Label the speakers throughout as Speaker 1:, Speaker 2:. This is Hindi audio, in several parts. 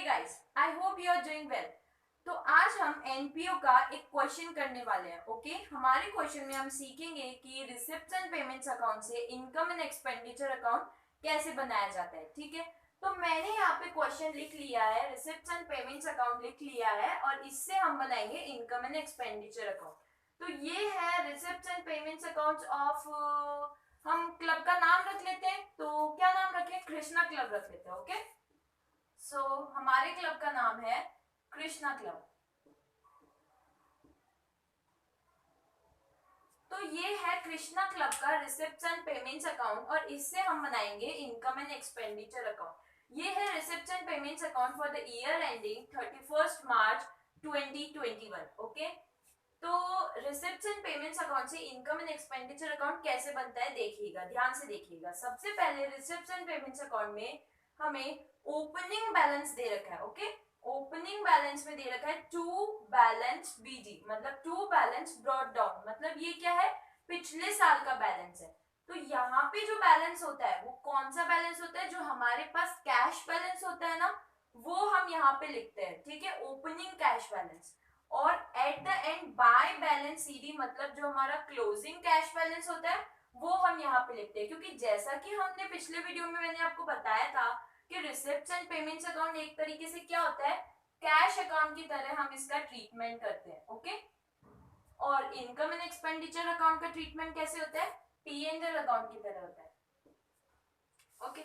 Speaker 1: Hey guys, I hope you are doing well. तो आज हम एनपीओ का एक क्वेश्चन करने वाले हैं। ओके, हमारे क्वेश्चन में हम सीखेंगे कि रिसिप्ट्स एंड पेमेंट्स अकाउंट से इनकम एंड एक्सपेंडिचर अकाउंट कैसे बनाया जाता है। ठीक है, तो मैंने यहाँ पे क्वेश्चन लिख लिया है, रिसिप्ट्स एंड पेमेंट्स अकाउंट लिख लिया है और इससे हम बनाएंगे इनकम एंड एक्सपेंडिचर अकाउंट। तो ये है receipts and payments account of, हम क्लब का नाम रख लेते हैं। तो क्या नाम रखें? कृष्णा क्लब रख लेते हैं। ओके, सो हमारे क्लब का नाम है कृष्णा क्लब। तो ये है कृष्णा क्लब का रिसिप्ट्स एंड पेमेंट्स अकाउंट और इससे हम बनाएंगे इनकम एंड एक्सपेंडिचर अकाउंट। ये है receipts and payments account for the year ending 31 March 2021। Okay, तो रिसिप्ट्स एंड पेमेंट्स अकाउंट से इनकम एंड एक्सपेंडिचर अकाउंट कैसे बनता है देखिएगा, ध्यान से देखिएगा। सबसे पहले रिसिप्ट्स एंड पेमेंट्स अकाउंट में हमें ओपनिंग बैलेंस दे रखा है। ओके, ओपनिंग बैलेंस में दे रखा है टू बैलेंस बीजी, मतलब टू बैलेंस ब्रॉट डाउन, मतलब ये क्या है? पिछले साल का बैलेंस है। तो यहाँ पे जो बैलेंस होता है वो कौन सा बैलेंस होता है? जो हमारे पास कैश बैलेंस होता है ना, वो हम यहाँ पे लिखते हैं। ठीक है, ओपनिंग कैश बैलेंस। और at the end by balance CD, मतलब जो हमारा क्लोजिंग कैश बैलेंस होता है वो हम यहाँ पे लिखते हैं। क्योंकि जैसा कि हमने पिछले वीडियो में मैंने आपको बताया था कि रिसिप्ट्स एंड पेमेंट्स अकाउंट एक तरीके से क्या होता है, कैश अकाउंट की तरह हम इसका ट्रीटमेंट करते हैं। ओके, और इनकम एंड एक्सपेंडिचर अकाउंट का ट्रीटमेंट कैसे होता है? पी एंड एल अकाउंट की तरह होता है। ओके,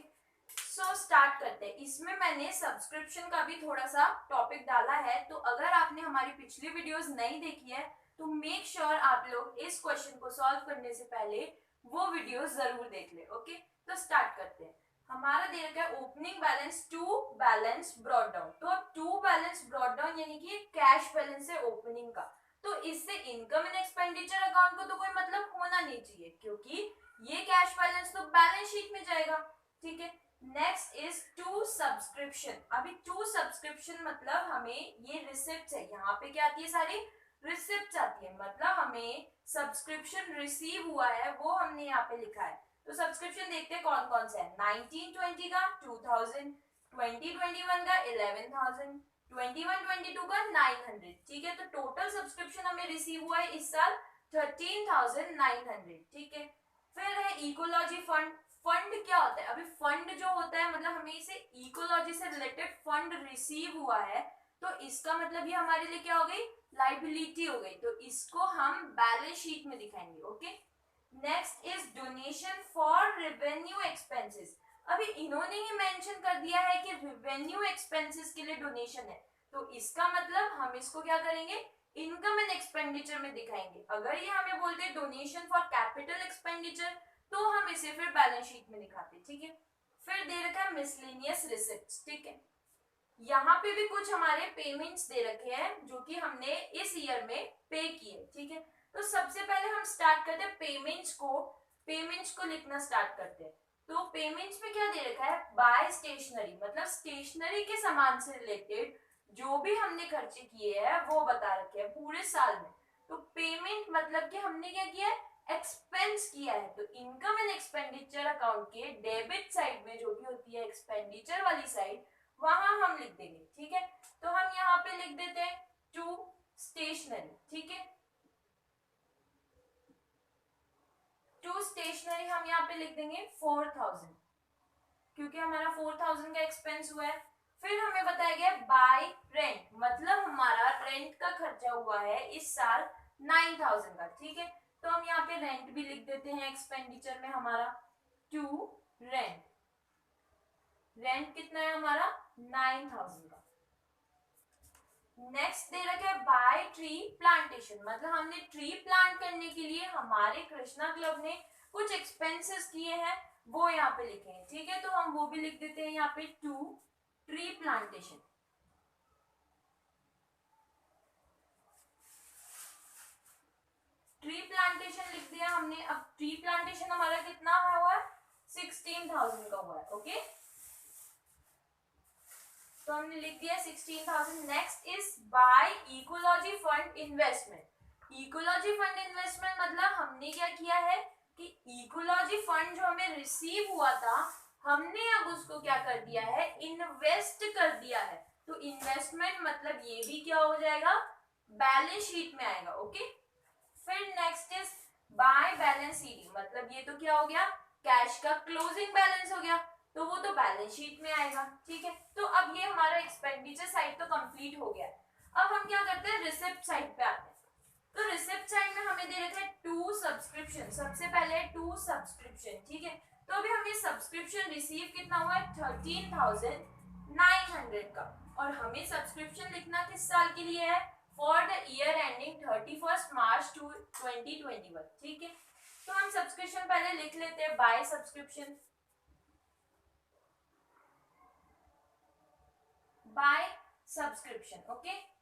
Speaker 1: सो स्टार्ट करते हैं। इसमें मैंने सब्सक्रिप्शन का भी थोड़ा सा टॉपिक डाला है, तो अगर आपने हमारी पिछली वीडियोस नहीं देखी है तो मेक श्योर आप लोग इस क्वेश्चन को सॉल्व करने से पहले वो वीडियोस जरूर देख ले। ओके, तो स्टार्ट करते हैं। हमारा दे रखा है opening balance to balance brought down. तो टू बैलेंस ब्रॉट डाउन यानी कि कैश बैलेंस है ओपनिंग का। तो इससे इनकम एंड एक्सपेंडिचर अकाउंट को तो कोई मतलब होना नहीं चाहिए, क्योंकि ये कैश बैलेंस तो बैलेंस शीट में जाएगा। ठीक है, नेक्स्ट इज टू सब्सक्रिप्शन। अभी टू सब्सक्रिप्शन मतलब हमें ये रिसिप्ट है, यहाँ पे क्या आती है? सारी रिसिप्ट आती है, मतलब हमें सब्सक्रिप्शन रिसीव हुआ है वो हमने यहाँ पे लिखा है। तो सब्सक्रिप्शन देखते हैं कौन कौन से है। 1920 का 2000, 2021 का 11,000, 21-22 का 900। ठीक है, तो टोटल सब्सक्रिप्शन हमें रिसीव हुआ है इस साल 13,900। ठीक है, फिर है इकोलॉजी फंड। फंड क्या होता है? अभी फंड जो होता है मतलब हमें इसे इकोलॉजी से रिलेटेड फंड रिसीव हुआ है, तो इसका मतलब ये हमारे लिए क्या हो गई? लाइबिलिटी हो गई। तो इसको हम बैलेंस शीट में दिखाएंगे। Okay, next is donation for revenue expenses. अभी इन्होंने ही मेंशन कर दिया है कि रेवेन्यू एक्सपेंसेस के लिए डोनेशन है, तो इसका मतलब हम इसको क्या करेंगे? इनकम एंड एक्सपेंडिचर में दिखाएंगे। अगर ये हमें बोलते डोनेशन फॉर कैपिटल एक्सपेंडिचर तो हम इसे फिर बैलेंस शीट में दिखाते। ठीक है, फिर दे रखा है मिसलेनियस रिसिप्ट्स। ठीक है, यहाँ पे भी कुछ हमारे पेमेंट्स दे रखे हैं जो कि हमने इस ईयर में पे किए। ठीक है, तो सबसे पहले हम स्टार्ट करते हैं पेमेंट्स को लिखना स्टार्ट करते हैं। तो पेमेंट्स में क्या दे रखा है? बाय स्टेशनरी, मतलब स्टेशनरी के सामान से रिलेटेड जो भी हमने खर्चे किए हैं वो बता रखे हैं पूरे साल में। तो पेमेंट मतलब कि हमने क्या किया है? एक्सपेंस किया है। तो इनकम एंड एक्सपेंडिचर अकाउंट के डेबिट साइड में जो भी होती है एक्सपेंडिचर वाली साइड, वहां हम लिख देंगे। ठीक है, तो हम यहाँ पे लिख देते हैं टू स्टेशनरी। ठीक है, टू स्टेशनरी हम यहाँ पे लिख देंगे 4,000, क्योंकि हमारा 4,000 का एक्सपेंस हुआ है। फिर हमें बताया गया बाय रेंट, मतलब हमारा रेंट का खर्चा हुआ है इस साल 9,000 का। ठीक है, तो हम यहाँ पे रेंट भी लिख देते हैं एक्सपेंडिचर में हमारा टू रेंट। रेंट कितना है हमारा? 9,000 का। नेक्स्ट दे रखा है बाय ट्री प्लांटेशन, मतलब हमने ट्री प्लांट करने के लिए हमारे कृष्णा क्लब ने कुछ एक्सपेंसेस किए हैं, वो यहाँ पे लिखे हैं। ठीक है, तो हम वो भी लिख देते हैं यहाँ पे to tree plantation. Tree plantation लिख दिया हमने। अब ट्री प्लांटेशन हमारा कितना हुआ है? 16,000 का हुआ है। ओके, तो हमने लिख दिया 16,000। Next is by ecology fund investment. Ecology fund investment मतलब हमने क्या किया है कि इकोलॉजी फंड जो हमें रिसीव हुआ था, हमने अब उसको क्या कर दिया है? इन्वेस्ट कर दिया है। तो इन्वेस्टमेंट मतलब ये भी क्या हो जाएगा, बैलेंस शीट में आएगा। ओके, फिर next is by balance CD, मतलब ये तो क्या हो गया, कैश का क्लोजिंग बैलेंस हो गया, तो वो तो बैलेंस शीट में आएगा। ठीक है, तो अब ये हमारा एक्सपेंडिचर साइड तो कंप्लीट हो गया। अब हम क्या करते हैं, रिसिप्ट साइड पे आते हैं। तो रिसिप्ट साइड में हमें दे रखा है 2 सब्सक्रिप्शन, सबसे पहले 2 सब्सक्रिप्शन। ठीक है, तो अभी हमें सब्सक्रिप्शन रिसीव कितना हुआ है, 13,900 का, और हमें सब्सक्रिप्शन लिखना किस साल के लिए है, फॉर द ईयर एंडिंग 31 मार्च 2021। ठीक है, तो हम सब्सक्रिप्शन पहले लिख लेते हैं, by subscription, by subscription. Okay,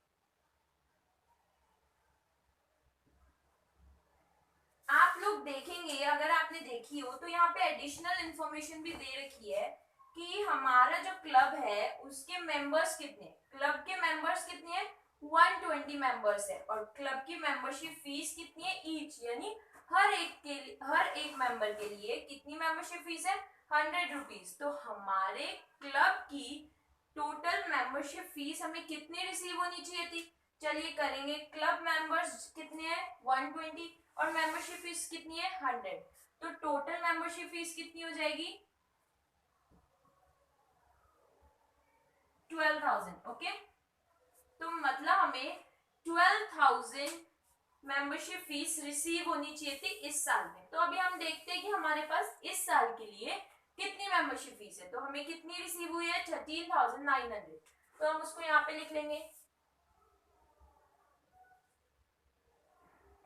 Speaker 1: आप लोग देखेंगे, अगर आपने देखी हो तो यहाँ पे एडिशनल इंफॉर्मेशन भी दे रखी है कि हमारा जो क्लब है उसके मेंबर्स कितने, क्लब के मेंबर्स कितने हैं, 120 मेंबर्स है, और क्लब की मेंबरशिप फीस कितनी है, ईच, यानी हर एक मेंबर के लिए कितनी मेंबरशिप फीस है, 100 रुपीज। तो हमारे क्लब की टोटल मेंबरशिप फीस हमें कितनी रिसीव होनी चाहिए थी, चलिए करेंगे, क्लब मेंबर्स कितने हैं, 120, और मेंबरशिप फीस कितनी है, 100, तो टोटल मेंबरशिप फीस कितनी हो जाएगी, 12,000। ओके, तो मतलब हमें 12,000 मेंबरशिप फीस रिसीव होनी चाहिए थी इस साल में। तो अभी हम देखते हैं कि हमारे पास इस साल के लिए कितनी मेंबरशिप फीस है, तो हमें कितनी रिसीव हुई है, 13,900, तो हम उसको यहाँ पे लिख लेंगे,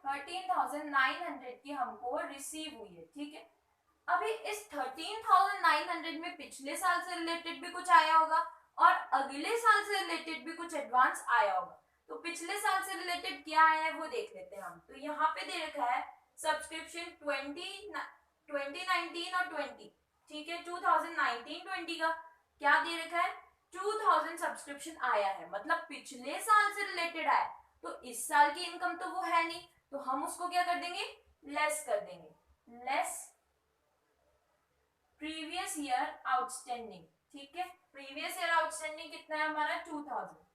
Speaker 1: 13,900 की हमको रिसीव हुई है। ठीक है, अभी इस 13,900 में पिछले साल से रिलेटेड भी कुछ आया होगा और अगले साल से रिलेटेड भी कुछ एडवांस आया होगा, तो पिछले साल से रिलेटेड क्या आया है वो देख लेते हैं हम। तो यहाँ पे दे रखा है सब्सक्रिप्शन 2019 और 20। ठीक है, 2019-20 का क्या दे रखा है, 2000 सब्सक्रिप्शन आया है, मतलब पिछले साल से रिलेटेड आया, तो इस साल की इनकम तो वो है नहीं, तो हम उसको क्या कर देंगे, लेस कर देंगे, लेस प्रीवियस ईयर आउटस्टैंडिंग। ठीक है, प्रीवियस ईयर आउटस्टैंडिंग कितना है हमारा, 2000,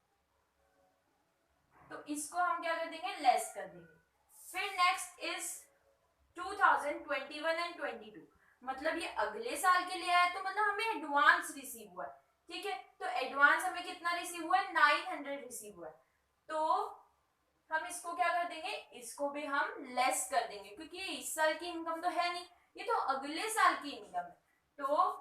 Speaker 1: तो इसको हम क्या कर देंगे, लेस कर देंगे। फिर नेक्स्ट इज 2021 एंड 22, मतलब ये अगले साल के लिए आया, तो मतलब हमें एडवांस रिसीव हुआ है। ठीक है, तो एडवांस हमें कितना रिसीव हुआ है, 900 रिसीव हुआ है, तो हम इसको क्या कर देंगे, इसको भी हम लेस कर देंगे, क्योंकि ये इस साल की इनकम तो है नहीं, ये तो अगले साल की इनकम है, तो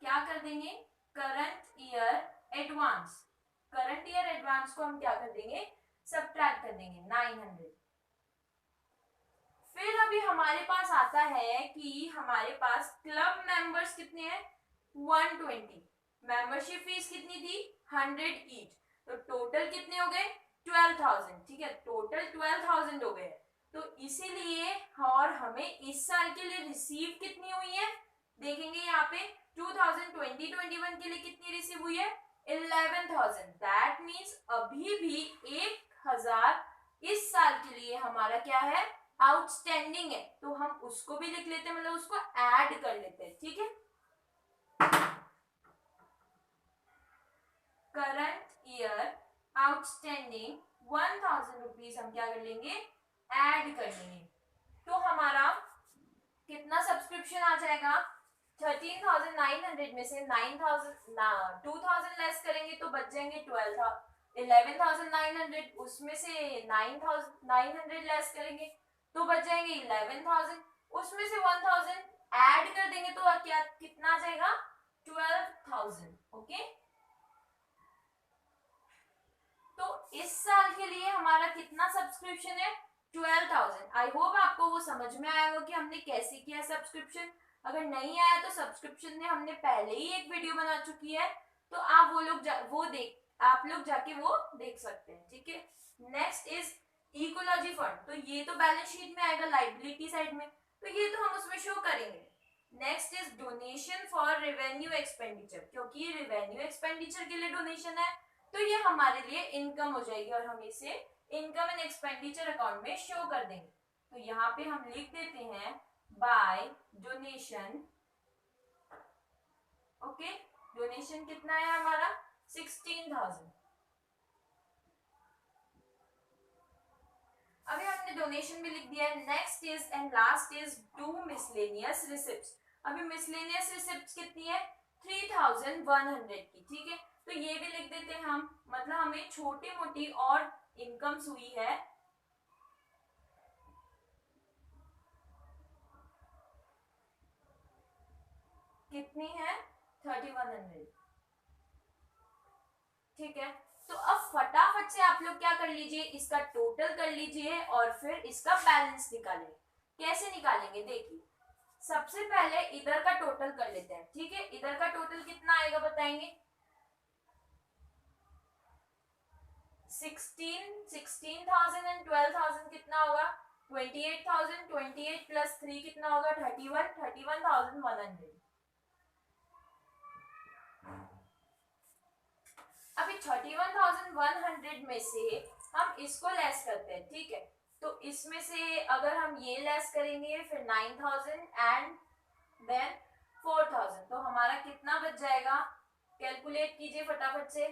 Speaker 1: क्या कर देंगे, current year advance, current year advance को हम क्या कर देंगे, सब्ट्रैक्ट कर देंगे 900। फिर अभी हमारे पास आता है कि हमारे पास क्लब मेंबर्स कितने हैं, 120, मेंबरशिप फीस कितनी थी, 100 ईच, तो टोटल कितने हो गए, 12,000। ठीक है, टोटल 12,000 हो गए, तो इसीलिए और हमें इस साल के लिए रिसीव कितनी हुई है, देखेंगे यहाँ पे 2020-21 के लिए कितनी रिसीव हुई है, 11,000। दैट मीन्स अभी भी 1,000 इस साल के लिए हमारा क्या है, आउटस्टैंडिंग है, तो हम उसको भी लिख लेते हैं, मतलब उसको ऐड कर लेते हैं। ठीक है, करंट ईयर आउटस्टैंडिंग 1,000 रुपीज हम क्या कर लेंगे, ऐड कर लेंगे, तो हमारा कितना सब्सक्रिप्शन आ जाएगा, 13,900 में से 2,000 लेस करेंगे तो बच जाएंगे 11,900, उसमें से 9,900 लेस करेंगे तो बच जाएंगे 11,000, उसमें से 1,000 ऐड कर देंगे तो क्या कितना आ जाएगा, 12,000। ओके, तो इस साल के लिए हमारा कितना सब्सक्रिप्शन है, 12,000। आई होप आपको वो समझ में आया होगा कि हमने कैसे किया सब्सक्रिप्शन। अगर नहीं आया तो सब्सक्रिप्शन में हमने पहले ही एक वीडियो बना चुकी है, तो आप आप लोग जाके वो देख सकते हैं। ठीक है, नेक्स्ट इज इकोलॉजी फंड, तो ये तो बैलेंस शीट में आएगा लाइबिलिटी साइड में, तो ये तो हम उसमें शो करेंगे। Next is donation for revenue expenditure, क्योंकि रेवेन्यू एक्सपेंडिचर के लिए डोनेशन है, तो ये हमारे लिए इनकम हो जाएगी और हम इसे इनकम एंड एक्सपेंडिचर अकाउंट में शो कर देंगे। तो यहाँ पे हम लिख देते हैं बाय डोनेशन। ओके, डोनेशन कितना है हमारा, 16 16,000। अभी हमने डोनेशन भी लिख दिया है। Next is and last is to miscellaneous receipts. अभी मिसलेनियस रिसिप्ट्स कितनी है? 3,100 की, ठीक है। तो ये भी लिख देते हैं हम, मतलब हमें छोटी मोटी और इनकम्स हुई है कितनी है? 3,100, ठीक है। तो अब फटाफट से आप लोग क्या कर लीजिए, इसका टोटल कर लीजिए और फिर इसका बैलेंस निकालेंगे। कैसे निकालेंगे देखिए, सबसे पहले इधर का टोटल कर लेते हैं, ठीक है। इधर का टोटल कितना आएगा बताएंगे? 16,000 एंड 12,000 कितना होगा? 28,000। 28 प्लस 3 कितना होगा? 31,100। अभी 31,100 में से हम इसको लेस करते हैं, ठीक है। तो इसमें से अगर हम ये लेस करेंगे फिर 9,000 एंड देन 4,000, तो हमारा कितना बच जाएगा? कैलकुलेट कीजिए फटाफट से।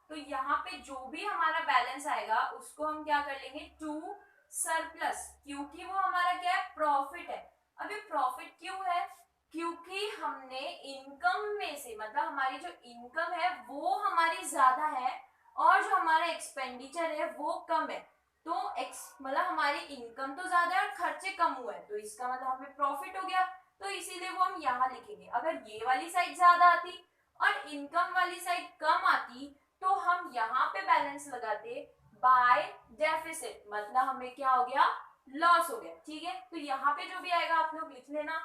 Speaker 1: तो यहाँ पे जो भी हमारा बैलेंस आएगा उसको हम क्या कर लेंगे? टू सरप्लस, क्योंकि वो हमारा क्या है? प्रॉफिट है। अभी प्रॉफिट क्यों है? क्योंकि हमने इनकम में से, मतलब हमारी जो इनकम है वो हमारी ज्यादा है और जो हमारा एक्सपेंडिचर है वो कम है। तो मतलब हमारी इनकम तो ज्यादा है और खर्चे कम हुए हैं, तो इसका मतलब हमें प्रॉफिट हो गया। तो इसीलिए वो हम यहाँ लिखेंगे। अगर ये वाली साइड ज्यादा आती और इनकम वाली साइड कम आती तो हम यहाँ पे बैलेंस लगाते बाय डेफिसिट, मतलब हमें क्या हो गया? लॉस हो गया, ठीक है। तो यहाँ पे जो भी आएगा आप लोग लिख लेना,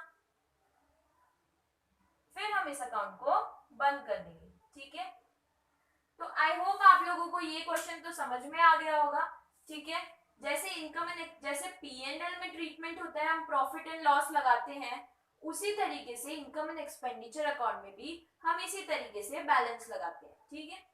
Speaker 1: फिर हम इस अकाउंट को बंद कर देंगे, ठीक है। तो आई होप आप लोगों को ये क्वेश्चन तो समझ में आ गया होगा, ठीक है। जैसे इनकम एंड जैसे P&L में ट्रीटमेंट होता है, हम प्रॉफिट एंड लॉस लगाते हैं, उसी तरीके से इनकम एंड एक्सपेंडिचर अकाउंट में भी हम इसी तरीके से बैलेंस लगाते हैं, ठीक है।